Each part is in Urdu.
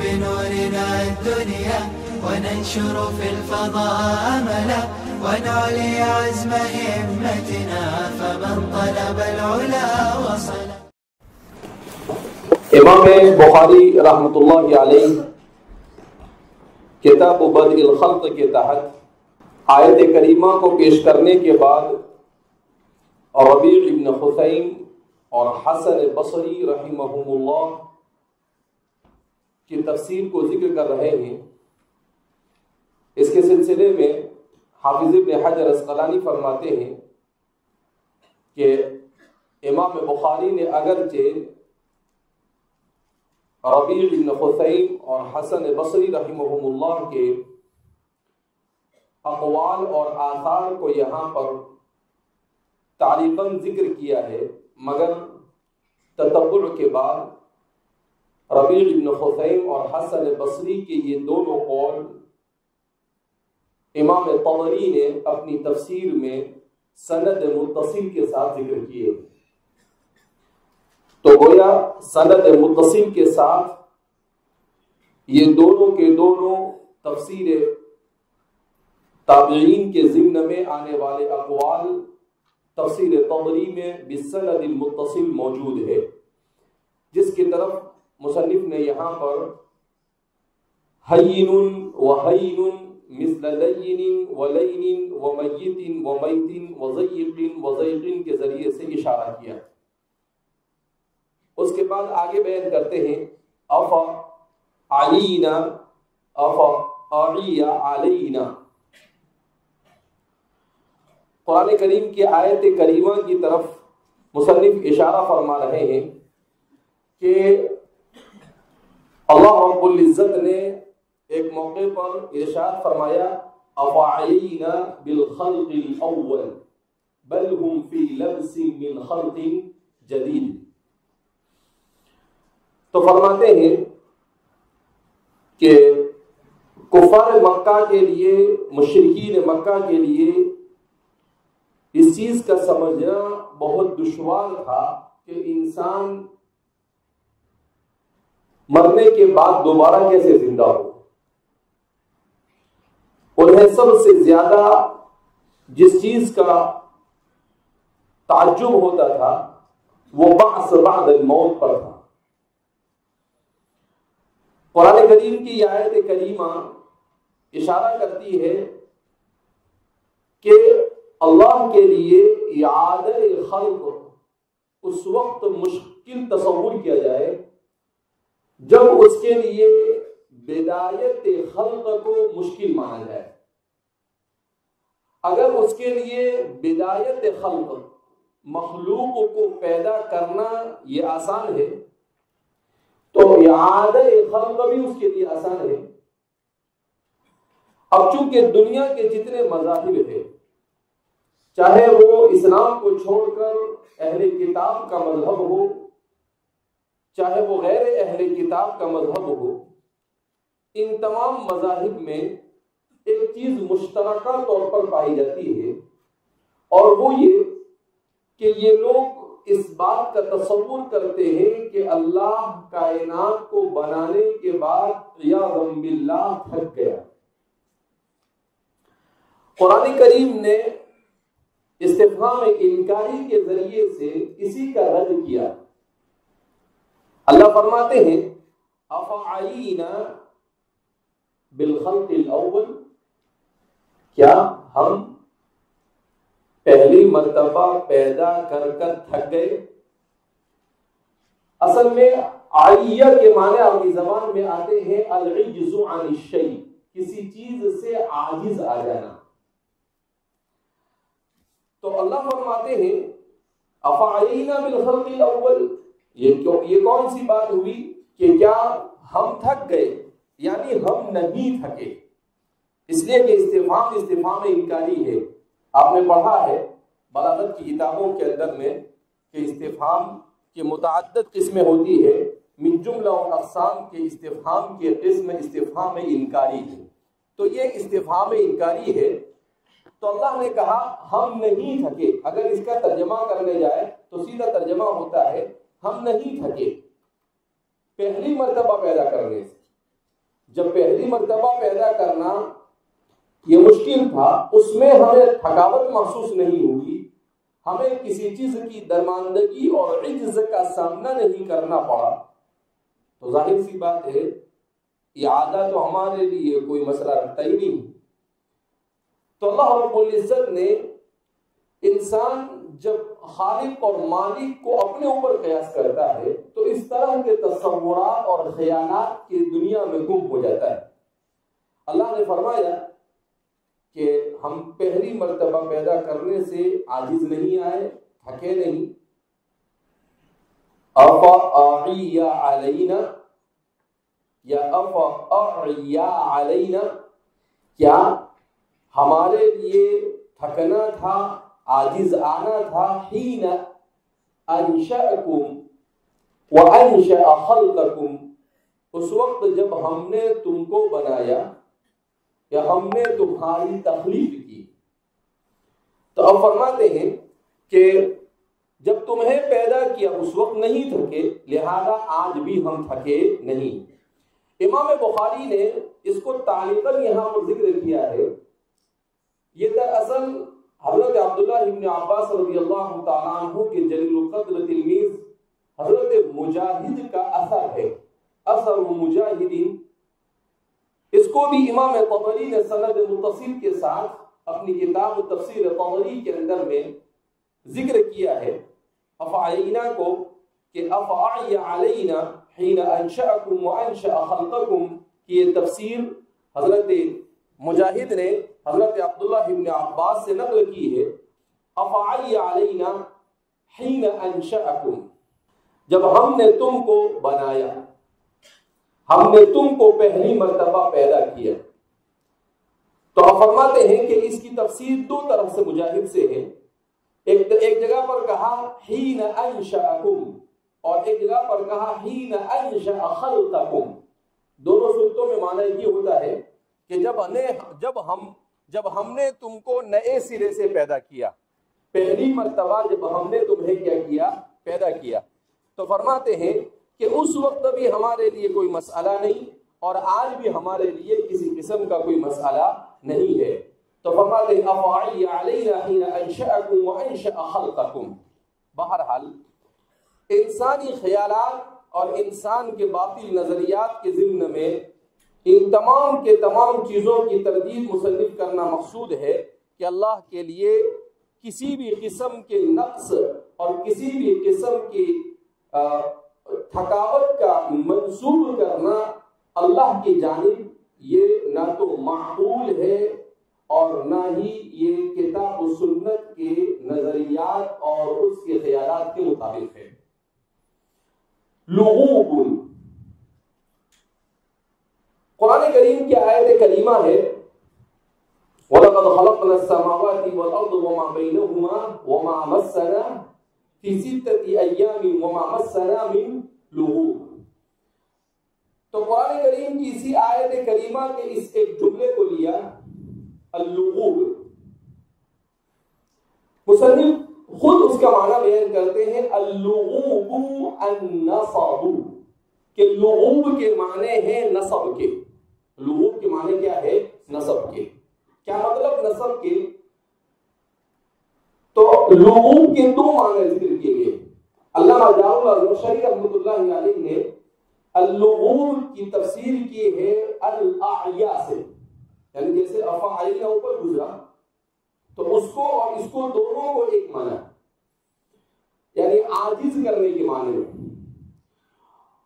بنورنا الدنيا وننشر في الفضاء أملا ونعلي عزم همتنا فمن طلب العلا وصل. امام بخاری رحمۃ اللہ علیہ کتاب بدء الخلق کے تحت آیت کریمہ کو پیش کرنے کے بعد ربیع بن خثیم اور حسن بصری رحمہم اللہ کی تفسیر کو ذکر کر رہے ہیں. اس کے سلسلے میں حافظ ابن حجر عسقلانی فرماتے ہیں کہ امام بخاری نے اگرچہ ربیع بن خثیم اور حسن بصری رحمہم اللہ کے اقوال اور آثار کو یہاں پر تعلیقاً ذکر کیا ہے، مگر تتبع کے بعد ربیع بن خثیم اور حسن بصری کے یہ دونوں قول امام طبری نے اپنی تفسیر میں سند متصل کے ساتھ ذکر کیے. تو گویا سند متصل کے ساتھ یہ دونوں کے دونوں تفسیر تابعین کے ضمن میں آنے والے اقوال تفسیر طبری میں بالسند المتصل موجود ہے، جس کی طرف مصنف نے یہاں پر حین وحین مثل لین ولین ومیت ومیت وضیق وضیق کے ذریعے سے اشارہ کیا. اس کے بعد آگے بیان کرتے ہیں افا علینا افا اعیا علینا. قرآن کریم کی آیت کریمہ کی طرف مصنف اشارہ فرما رہے ہیں کہ اللہ رب العزت نے ایک موقع پر ارشاد فرمایا افعلینا بالخلق الاول بل هم فی لبس من خلق جدید. تو فرماتے ہیں کہ کفار مکہ کے لیے، مشرکین مکہ کے لیے اس چیز کا سمجھنا بہت دشوار تھا کہ انسان مرنے کے بعد دوبارہ کیسے زندہ ہو. انہیں سب سے زیادہ جس چیز کا تعجب ہوتا تھا وہ بعث بعد الموت پر تھا. قرآن کریم کی آیت کریمہ اشارہ کرتی ہے کہ اللہ کے لیے اعادہ خلق اس وقت مشکل تصور کیا جائے جب اس کے لیے بدایت خلق کو مشکل مانا جائے. اگر اس کے لیے بدایت خلق مخلوق کو پیدا کرنا یہ آسان ہے تو اعادہ خلق بھی اس کے لیے آسان ہے. اب چونکہ دنیا کے جتنے مذاہب ہیں، چاہے وہ اسلام کو چھوڑ کر اہل کتاب کا مذہب ہو، چاہے وہ غیر اہل کتاب کا مذہب ہو، ان تمام مذاہب میں ایک چیز مشترکہ طور پر پائی جاتی ہے، اور وہ یہ کہ یہ لوگ اس بات کا تصور کرتے ہیں کہ اللہ کائنات کو بنانے کے بعد عیاذا باللہ تھک گیا. قرآن کریم نے استفہام انکاری کے ذریعے سے اسی کا رد کیا. اللہ فرماتے ہیں افعلینا بالخلق الاول، کیا ہم پہلی مرتبہ پیدا کر کر تھک گئے. اصل میں علیہ کے معنی عربی زبان میں آتے ہیں العجز عن الشیء، کسی چیز سے عاجز آ جانا. تو اللہ فرماتے ہیں افعلینا بالخلق الاول، یہ کون سی بات ہوئی کہ کیا ہم تھک گئے؟ یعنی ہم نہیں تھکے. اس لیے کہ استفہام انکاری ہے. آپ نے پڑھا ہے بلاغت کی کتابوں کے اندر میں کہ استفہام کی متعدد قسمیں ہوتی ہے. من جملہ و اقسام کے استفہام کی قسم استفہام انکاری ہے. تو یہ استفہام انکاری ہے. تو اللہ نے کہا ہم نہیں تھکے. اگر اس کا ترجمہ کرنے جائے تو سیدھا ترجمہ ہوتا ہے ہم نہیں تھکے پہلی مرتبہ پیدا کرنے سے. جب پہلی مرتبہ پیدا کرنا یہ مشکل تھا، اس میں ہمیں تھکاوٹ محسوس نہیں ہوئی، ہمیں کسی چیز کی درماندگی اور عجز کا سامنا نہیں کرنا پڑا، تو ظاہر سی بات ہے اعادہ تو ہمارے لیے کوئی مسئلہ رکھتا ہی نہیں۔ تو اللہ رب العزت نے انسان جب خالق اور مالک کو اپنے اوپر قیاس کرتا ہے تو اس طرح کے تصورات اور خیالات کی دنیا میں گم ہو جاتا ہے۔ اللہ نے فرمایا کہ ہم پہلی مرتبہ پیدا کرنے سے عاجز نہیں آئے، تھکے نہیں۔ افاعی علینا یا افاعی علینا، کیا ہمارے لیے تھکنا تھا، عاجز آنا تھا؟ حین انشأکم وانشأ خلقکم، اس وقت جب ہم نے تم کو بنایا یا ہم نے تمہاری تخلیق کی۔ تو اب فرماتے ہیں کہ جب تمہیں پیدا کیا اس وقت نہیں تھکے، لہذا آج بھی ہم تھکے نہیں۔ امام بخاری نے اس کو تعلیقاً یہاں پر ذکر کیا ہے۔ یہ دراصل حضرت عبداللہ ابن عباس رضی اللہ تعالیٰ عنہ کے جلیل القدر تلمیذ حضرت مجاہد کا اثر ہے، اثر مجاہدین۔ اس کو بھی امام طبری نے سند متصل کے ساتھ اپنی کتاب تفسیر طبری کے اندر میں ذکر کیا ہے، افعینا کو، کہ افعی علینا حین انشأکم وانشأ خلقکم کی یہ تفسیر حضرت مجاہد نے حضرت عبداللہ ابن عباس سے نقل کی ہے۔ افعی علینا حین انشأکم، جب ہم نے تم کو بنایا، ہم نے تم کو پہلی مرتبہ پیدا کیا۔ تو آپ فرماتے ہیں کہ اس کی تفسیر دو طرف سے مجاہد سے ہے۔ ایک جگہ پر کہا حین انشأکم اور ایک جگہ پر کہا حین انشأ خلقکم۔ دونوں صورتوں میں معنی یہ ہوتا ہے کہ جب ہم نے تم کو نئے سرے سے پیدا کیا، پہلی مرتبہ جب ہم نے تمہیں کیا کیا، پیدا کیا، تو فرماتے ہیں کہ اس وقت بھی ہمارے لیے کوئی مسئلہ نہیں اور آج بھی ہمارے لیے کسی قسم کا کوئی مسئلہ نہیں ہے۔ تو فرماتے ہیں افعی علینا حین انشأکم وانشأ خلقکم۔ بہرحال انسانی خیالات اور انسان کے باطل نظریات کے ضمن میں ان تمام کے تمام چیزوں کی تردید مصنف کرنا مقصود ہے کہ اللہ کے لیے کسی بھی قسم کے نقص اور کسی بھی قسم کی تھکاوٹ کا منسوب کرنا اللہ کی جانب یہ نہ تو معقول ہے اور نہ ہی یہ کتاب و سنت کے نظریات اور اس کے خیالات کے مطابق ہے۔ لغوب، قرآن کریم کی آیت کریمہ ہے وَلَقَدْ خَلَقْنَا السَّمَاوَاتِ وَالْأَرْضَ وَمَا بَيْنَهُمَا وَمَا مَسَّنَا فِي سِتَّةِ أَيَّامٍ وَمَا مَسَّنَا مِن لُغُوبٍ۔ تو قرآن کریم کی اسی آیت کریمہ کے اس ایک جملے کو لیا، اللغوب۔ مصنف خود اس کا معنی بیان کرتے ہیں، اللغوب النصب، کہ لغوب کے معنی ہے نصب کے۔ لغوب کے معنی کیا ہے؟ نصب کے۔ کیا مطلب نصب کے؟ تو لغوب کے دو معنی ذکر کیے گئے۔ علامہ جعفر الزمخشری رحمۃ اللہ علیہ نے اللغوب کی تفسیر کی ہے الاعیا سے، یعنی جیسے افعینا اوپر گزرا تو اس کو اور اس کو دونوں کو ایک معنی، یعنی عاجز کرنے کے معنی میں،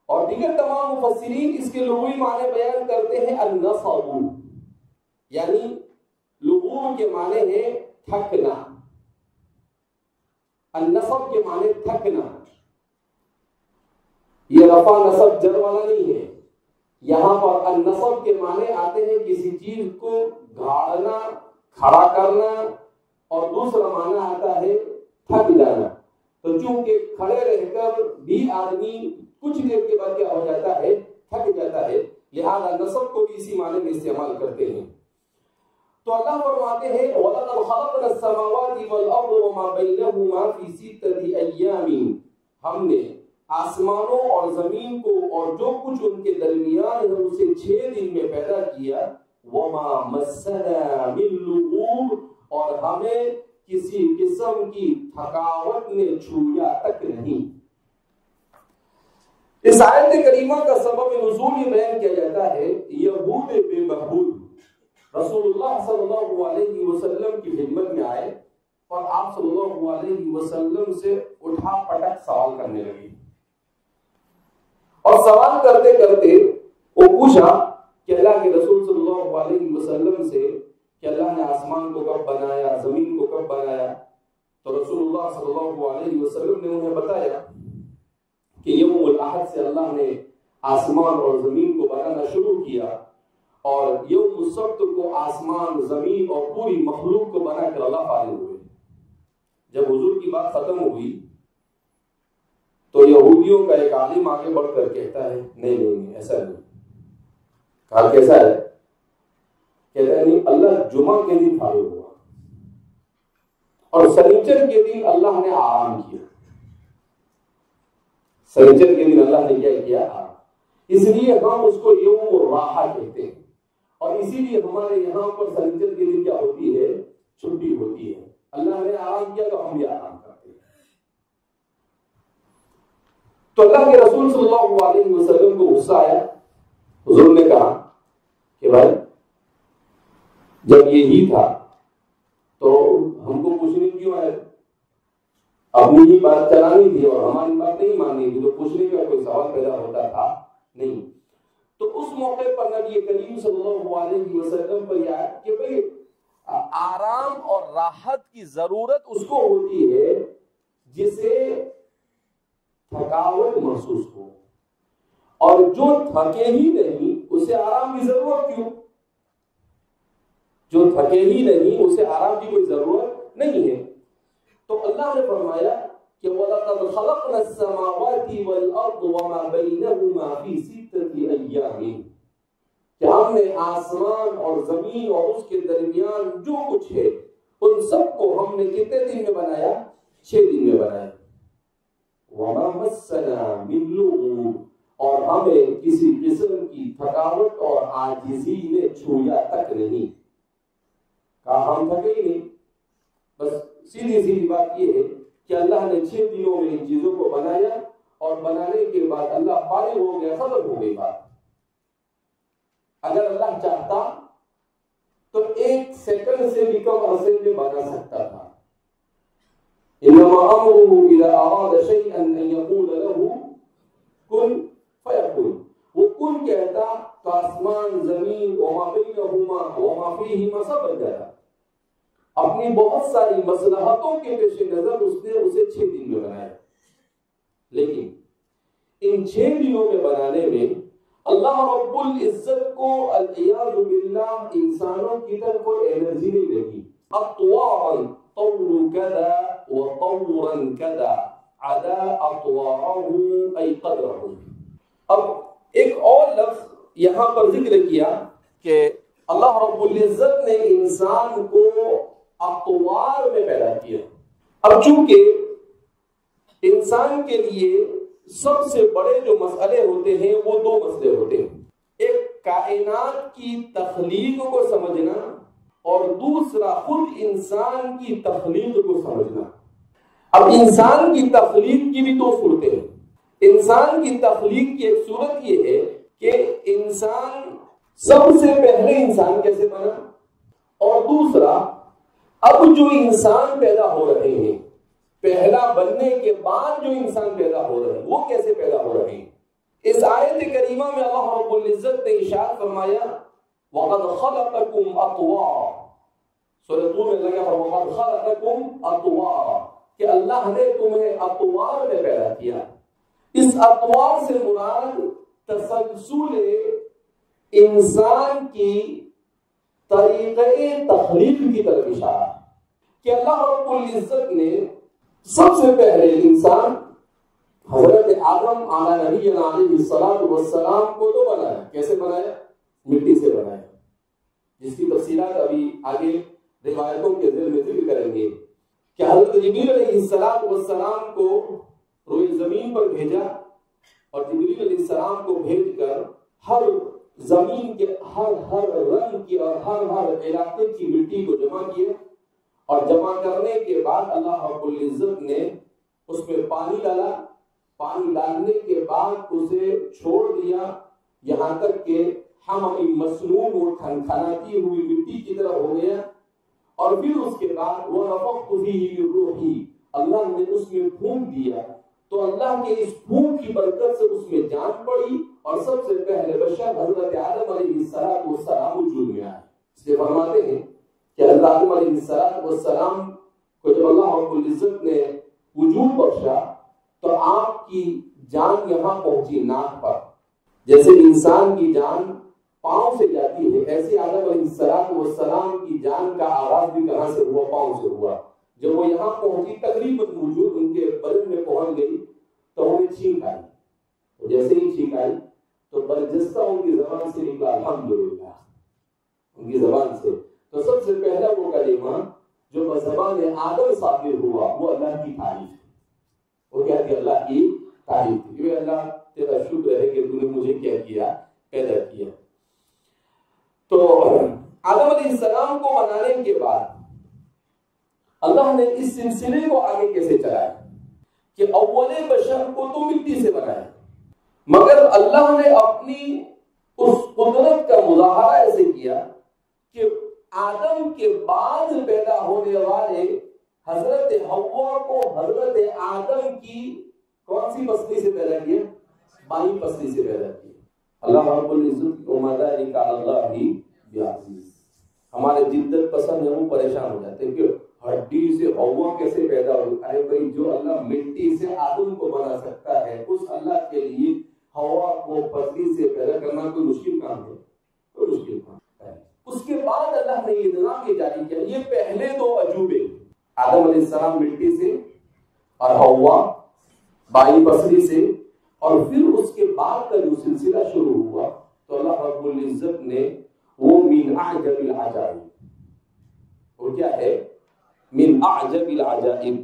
اور دیگر تمام مفسرین اس کے لغوی معنی بیان کرتے ہیں النصب، یعنی لغوب کے معنی ہے تھکنا، النصب کے معنی تھکنا۔ یہ رفع نصب جر والا نہیں ہے، یہاں پر النصب کے معنی آتے ہیں کسی چیز کو گھاڑنا، کھڑا کرنا، اور دوسرا معنی آتا ہے تھک جانا۔ تو چونکہ کھڑے رہ کر بھی آدمی کچھ دیر کے بعد کیا ہو جاتا ہے؟ تھک جاتا ہے، لہذا نصب کو بھی اسی معنی میں استعمال کرتے ہیں۔ تو اللہ فرماتے ہیں وَلَقَدْ خَلَقْنَا السَّمَاوَاتِ وَالْأَرْضَ وَمَا بَيْنَهُمَا فِي سِتَّةِ أَيَّامٍ، ہم نے آسمانوں اور زمین کو اور جو کچھ ان کے درمیان ہے اسے 6 دن میں پیدا کیا، وما مسنا من لغوب، اور ہمیں کسی قسم کی تھکاوٹ نے چھویا تک نہیں۔ اس آیت کریمہ کا سبب نزول یہ بیان کیا جاتا ہے، یہود بے بہبود رسول اللہ صلی اللہ علیہ وسلم کی خدمت میں آئے اور آپ صلی اللہ علیہ وسلم سے اٹھا پٹک سوال کرنے لگے، اور سوال کرتے کرتے وہ پوچھا کہ اللہ کے رسول صلی اللہ علیہ وسلم سے کہ اللہ نے آسمان کو کب بنایا، زمین کو کب بنایا؟ تو رسول اللہ صلی اللہ علیہ وسلم نے انہیں بتایا کہ یوم الاحد سے اللہ نے آسمان اور زمین کو بنانا شروع کیا، اور یوم السبت کو آسمان، زمین اور پوری مخلوق کو بنا کر اللہ فارغ ہوئے۔ جب حضور کی بات ختم ہوئی تو یہودیوں کا ایک عالم آگے بڑھ کر کہتا ہے نہیں ایسا نہیں۔ کہا کیسا ہے؟ کہتا ہے نہیں، اللہ جمعہ کے دن فارغ ہوا اور سنیچر کے دن اللہ نے آرام کیا۔ سنیچر کے دن اللہ نے کیا کیا؟ اس لیے ہم اس کو یوم الراحہ کہتے ہیں، اور اسی لیے ہمارے یہاں پر سنیچر کے دن کیا ہوتی ہے؟ چھٹی ہوتی ہے۔ اللہ نے آرام کیا تو ہم بھی آرام کرتے ہیں۔ تو اللہ کے رسول صلی اللہ علیہ وسلم کو غصہ آیا، حضور نے کہا کہ بھائی جب یہی تھا تو ہم کو پوچھنے کیوں آئے؟ اپنی ہی بات چلانی تھی اور ہماری بات نہیں ماننی تھی، تو پوچھنے کا کوئی سوال پیدا ہوتا تھا نہیں۔ تو اس موقع پر نبی کریم صلی اللہ علیہ وسلم پر یہ آیا کہ بھئی آرام اور راحت کی ضرورت اس کو ہوتی ہے جسے تھکاوٹ محسوس ہو، اور جو تھکے ہی نہیں اسے آرام کی ضرورت کیوں؟ جو تھکے ہی نہیں اسے آرام کی کوئی ضرورت نہیں ہے۔ تو اللہ نے فرمایا کہ وَلَقَدْ خَلَقْنَا السَّمَاوَاتِ وَالْأَرْضَ وَمَا بَيْنَهُمَا فِي سِتَّةِ أَيَّامٍ، کہ ہم نے آسمان اور زمین اور اس کے درمیان جو کچھ ہے ان سب کو ہم نے کتنے دن میں بنایا؟ 6 دن میں بنایا۔ وَمَا مَسَّنَا مِن لُغُوبٍ، اور ہمیں کسی قسم کی تھکاوٹ اور عاجزی نے چھویا تک نہیں۔ کہا ہم تھکے ہی نہیں، بس سیدھی بات یہ ہے کہ اللہ نے 6 دنوں میں ان چیزوں کو بنایا، اور بنانے کے بعد اللہ فارغ ہو گیا، ختم ہو گئی بات۔ اگر اللہ چاہتا تو 1 سیکنڈ سے بھی کم عرصے میں بنا سکتا تھا۔ انما امره اذا اراد شيئا ان يقول له كن فيكون، وہ کن کہتا تو آسمان، زمین، وما بینہما وما فیہما سب بن جاتا۔ اپنی بہت ساری مصلحتوں کے پیش نظر اس نے اسے 6 دن میں بنایا، لیکن ان 6 دنوں میں بنانے میں اللہ رب العزت کو العیاذ باللہ انسانوں کی طرف کوئی انرجی نہیں لگی۔ اطوارا طور کذا وطورا کذا عدا اطواره ای قدره۔ اب ایک اور لفظ یہاں پر ذکر کیا کہ اللہ رب العزت نے انسان کو اطوار میں پیدا کیا۔ اب چونکہ انسان کے لیے سب سے بڑے جو مسئلے ہوتے ہیں وہ 2 مسئلے ہوتے ہیں، ایک کائنات کی تخلیق کو سمجھنا اور دوسرا خود انسان کی تخلیق کو سمجھنا۔ اب انسان کی تخلیق کی بھی 2 صورتیں ہیں۔ انسان کی تخلیق کی ایک صورت یہ ہے کہ انسان سب سے پہلے انسان کیسے بنا، اور دوسرا اب جو انسان پیدا ہو رہے ہیں، پہلا بننے کے بعد جو انسان پیدا ہو رہے ہیں وہ کیسے پیدا ہو رہے ہیں۔ اس آیت کریمہ میں اللہ رب العزت نے ارشاد فرمایا وَقَدْ خَلَقَكُمْ أَطْوَارًا، سورۃ طور میں لگا وَقَدْ خَلَقَكُمْ أَطْوَارًا، کہ اللہ نے تمہیں اطوار میں پیدا کیا۔ اس اطوار سے مراد تسلسل انسان کی طریقے تخلیق کی طرف اشارہ کہ اللہ رب العزت نے سب سے پہلے انسان حضرت آدم علیہ السلام کو تو بنایا۔ کیسے بنایا؟ مٹی سے بنایا، جس کی تفصیلات ابھی آگے روایتوں کے ذیل میں ذکر کریں گے کہ حضرت جبریل علیہ السلام کو روئے زمین پر بھیجا اور جبریل علیہ السلام کو بھیج کر ہر زمین کے ہر رنگ کی اور ہر علاقے کی مٹی کو جمع کیا، اور جمع کرنے کے بعد اللہ رب العزت نے اس میں پانی ڈالا، پانی ڈالنے کے بعد اسے چھوڑ دیا یہاں تک کہ حمیم مسنون وہ کھنکھناتی ہوئی مٹی کی طرح ہو گیا، اور پھر اس کے بعد وَنَفَخْتُ فِيهِ مِن رُوحِي، اللہ نے اس میں پھونک دیا، تو اللہ کے اس پھونک کی برکت سے اس میں جان پڑی، اور سب سے پہلے بشر حضرت آدم علیہ السلام وجود میں آئے۔ اس لیے فرماتے ہیں کہ حضرت آدم علیہ السلام کو جب اللہ رب العزت نے وجود بخشا تو آپ کی جان یہاں پہنچی ناک پر، جیسے انسان کی جان پاؤں سے جاتی ہے، ایسے آدم علیہ السلام کی جان کا آغاز بھی کہاں سے ہوا؟ پاؤں سے ہوا۔ جب وہ یہاں پہنچی تقریباً وجود ان کے بدن میں پہنچ گئی تو انہیں چھینک آئی، جیسے ہی چھینک آئی تو برجستہ ان کی زبان سے نکلا الحمدللہ، ان کی زبان سے۔ تو سب سے پہلا وہ کلمہ جو بزبان آدم صادر ہوا وہ اللہ کی تعریف ہے، وہ کیا تھی؟ اللہ کی تعریف تھی کہ اللہ تیرا شکر ہے کہ تو نے مجھے کیا کیا؟ پیدا کیا۔ تو آدم علیہ السلام کو بنانے کے بعد اللہ نے اس سلسلے کو آگے کیسے چلایا کہ اول بشر کو تو مٹی سے بنایا، مگر اللہ نے اپنی اس قدرت کا مظاہرہ ایسے کیا کہ آدم کے بعد پیدا ہونے والے حضرت حوا کو حضرت آدم کی کون سی پسلی سے پیدا کیا؟ بائیں پسلی سے پیدا کیا۔ اللہ رب العزت کو مدارک اللہ ہی بعزیز، ہمارے جدت پسند ہے وہ پریشان ہو جاتے ہیں کہ ہڈی سے حوا کیسے پیدا ہوئی؟ ارے بھائی، جو اللہ مٹی سے آدم کو بنا سکتا ہے اس اللہ کے لیے حوا کو پسلی سے پیدا کرنا کوئی مشکل کام ہے؟ کوئی مشکل کام ہے۔ اس کے بعد اللہ نے یہ نظام یہ جاری کیا، یہ پہلے دو عجوبے آدم علیہ السلام مٹی سے اور حوا بائیں پسلی سے، اور پھر اس کے بعد کا جو سلسلہ شروع ہوا تو اللہ رب العزت نے وہ من اعجب العجائب، وہ کیا ہے؟ من اعجب العجائب،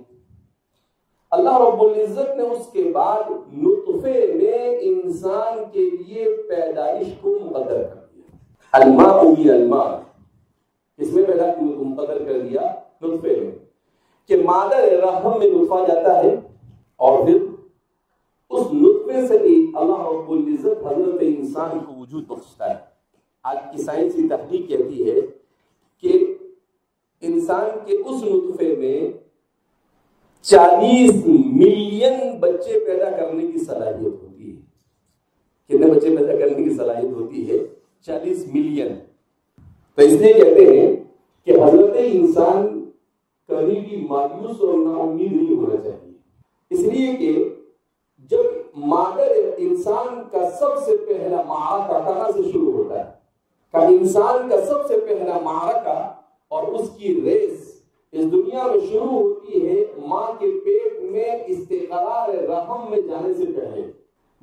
اللہ رب العزت نے اس کے بعد نطفے میں انسان کے لیے پیدائش کو مقدر کر دیا۔ الماء من الماء، اس میں پیدا مقدر کر دیا نطفے میں، کہ مادر رحم میں نطفہ جاتا ہے، اور پھر اس نطفے سے بھی اللہ رب العزت حضرت انسان کو وجود بخشتا ہے۔ آج کی سائنسی تحقیق کہتی ہے کہ انسان کے اس نطفے میں 40 ملین بچے پیدا کرنے کی صلاحیت ہوتی ہے۔ کتنے بچے پیدا کرنے کی صلاحیت ہوتی ہے؟ 40 ملین۔ تو اس لیے کہتے ہیں کہ حضرت انسان کبھی بھی مایوس اور نا امید نہیں ہونا چاہیے، اس لیے کہ جب مادر انسان کا سب سے پہلا معرکہ کہاں سے شروع ہوتا ہے؟ کہ انسان کا سب سے پہلا معرکہ اور اس کی ریس اس دنیا میں شروع ہوتی ہے ماں کے پیٹ میں استقرار رحم میں جانے سے پہلے،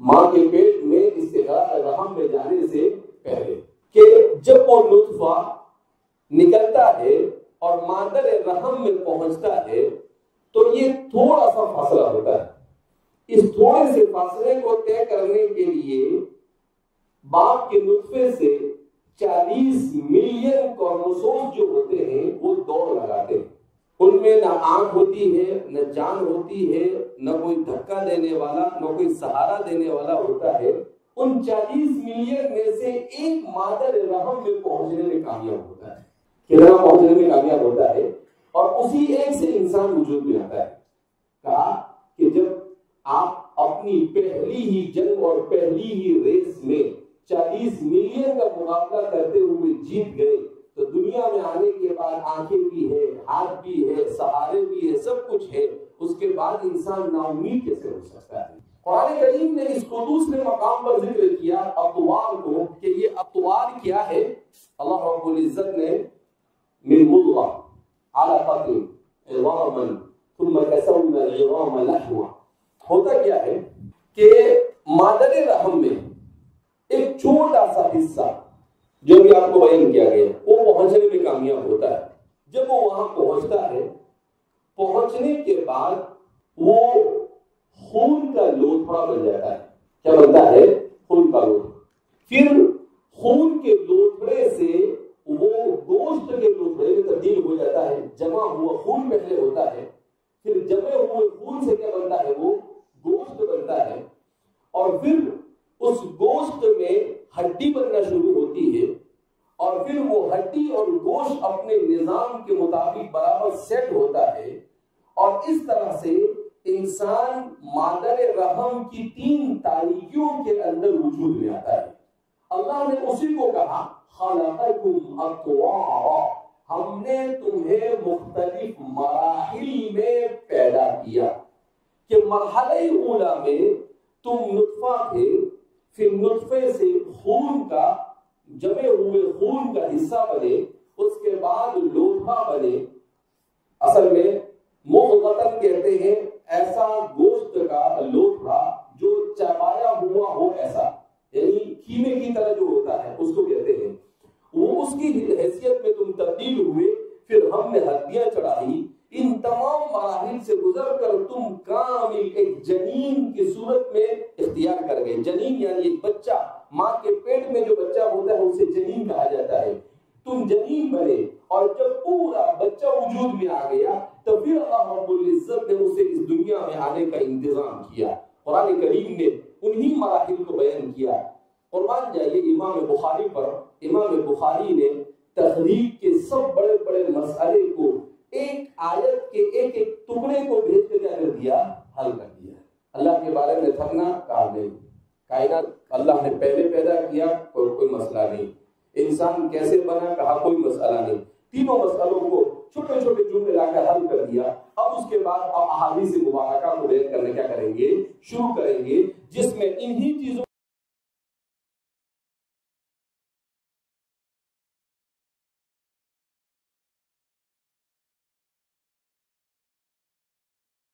ماں کے پیٹ میں استقرار رحم میں جانے سے پہلے، کہ جب وہ نطفہ نکلتا ہے اور مادر رحم میں پہنچتا ہے تو یہ تھوڑا سا فاصلہ ہوتا ہے۔ اس تھوڑے سے فاصلے کو طے کرنے کے لیے باپ کے نطفے سے 40 ملین کروموسوم جو ہوتے ہیں وہ دوڑ لگاتے ہیں، ان میں نہ آنکھ ہوتی ہے، نہ جان ہوتی ہے، نہ کوئی دھکا دینے والا، نہ کوئی سہارا دینے والا ہوتا ہے۔ ان 40 ملین میں سے ایک مادر رحم میں پہنچنے میں کامیاب ہوتا ہے، کتنا پہنچنے میں کامیاب ہوتا ہے، اور اسی ایک سے انسان وجود میں آتا ہے۔ کہا کہ جب آپ اپنی پہلی ہی جنگ اور پہلی ہی ریس میں 40 ملین کا مقابلہ کرتے ہوئے جیت گئے تو دنیا میں آنے کے بعد آنکھیں بھی ہے، ہاتھ بھی ہے، سہارے بھی ہے، سب کچھ ہے، اس کے بعد انسان نا امید کیسے ہو سکتا ہے؟ قرآن کریم نے اس قدوس نے مقام پر ذکر کیا اطوار کو، کہ یہ اطوار کیا ہے؟ اللہ رب العزت نے من مضغہ علقۃ عظاما ثم کسونا العظام لحما، ہوتا کیا ہے کہ مادر رحم میں ایک چھوٹا سا حصہ جو بھی آپ کو بیان کیا گیا وہ پہنچنے میں کامیاب ہوتا ہے۔ جب وہ وہاں پہنچتا ہے، پہنچنے کے بعد وہ خون کا لوتھڑا بن جاتا ہے. کیا بنتا ہے؟ خون کا لوتھڑا. پھر خون کے لوتھڑے سے وہ گوشت کے لوتھڑے میں تبدیل ہو جاتا ہے. جمع ہوا خون پہلے ہوتا ہے, پھر جمے ہوئے خون سے کیا بنتا ہے؟ وہ گوشت بنتا ہے. اور پھر اس گوشت میں ہڈی بننا شروع ہوتی ہے, اور پھر وہ ہڈی اور گوشت اپنے نظام کے مطابق برابر سیٹ ہوتا ہے. اور اس طرح سے انسان مادر رحم کی 3 تاریکیوں کے اندر وجود میں آتا ہے. اللہ نے اسی کو کہا خلقکم اطوارا, ہم نے تمہیں مختلف مراحل میں پیدا کیا. کہ مرحلہ اولا میں تم نطفہ تھے, پھر نطفے سے خون کا جمے ہوئے خون کا حصہ بنے, اس کے بعد لوتھڑا بنے. اصل میں مغغتن کہتے ہیں ایسا گوشت کا لوتھڑا جو چبایا ہوا ہو, ایسا یعنی کیمے کی طرح جو ہوتا ہے اس کو کہتے ہیں. وہ اس کی حیثیت میں تم تبدیل ہوئے, پھر ہم نے ہڈیاں چڑھائی. ان تمام مراحل سے گزر کر تم کامل ایک جنین کی صورت میں اختیار کر گئے. جنین یعنی ایک بچہ, ماں کے پیٹ میں جو بچہ ہوتا ہے اسے جنین کہا جاتا ہے. تم جنین بنے, اور جب پورا بچہ وجود میں آ گیا تو پھر اللہ رب العزت نے اسے اس دنیا میں آنے کا انتظام کیا. قرآن کریم نے انہی مراحل کو بیان کیا. قربان جائیے امام بخاری پر, امام بخاری نے تخریج کے سب بڑے بڑے مسئلے کو ایک آیت کے ایک ایک ٹکڑے کو بھیج کے کیا کر دیا؟ حل کر دیا. اللہ کے بارے میں تھکنا کام نہیں. کائنات اللہ نے پہلے پیدا کیا, کوئی مسئلہ نہیں. انسان کیسے بنا, کہا کوئی مسئلہ نہیں. تینوں مسئلوں کو چھوٹے چھوٹے جملے لا کر حل کر دیا. اب اس کے بعد اب احادیث مبارکہ کو بیان کرنے کیا کریں گے؟ شروع کریں گے, جس میں انہی چیزوں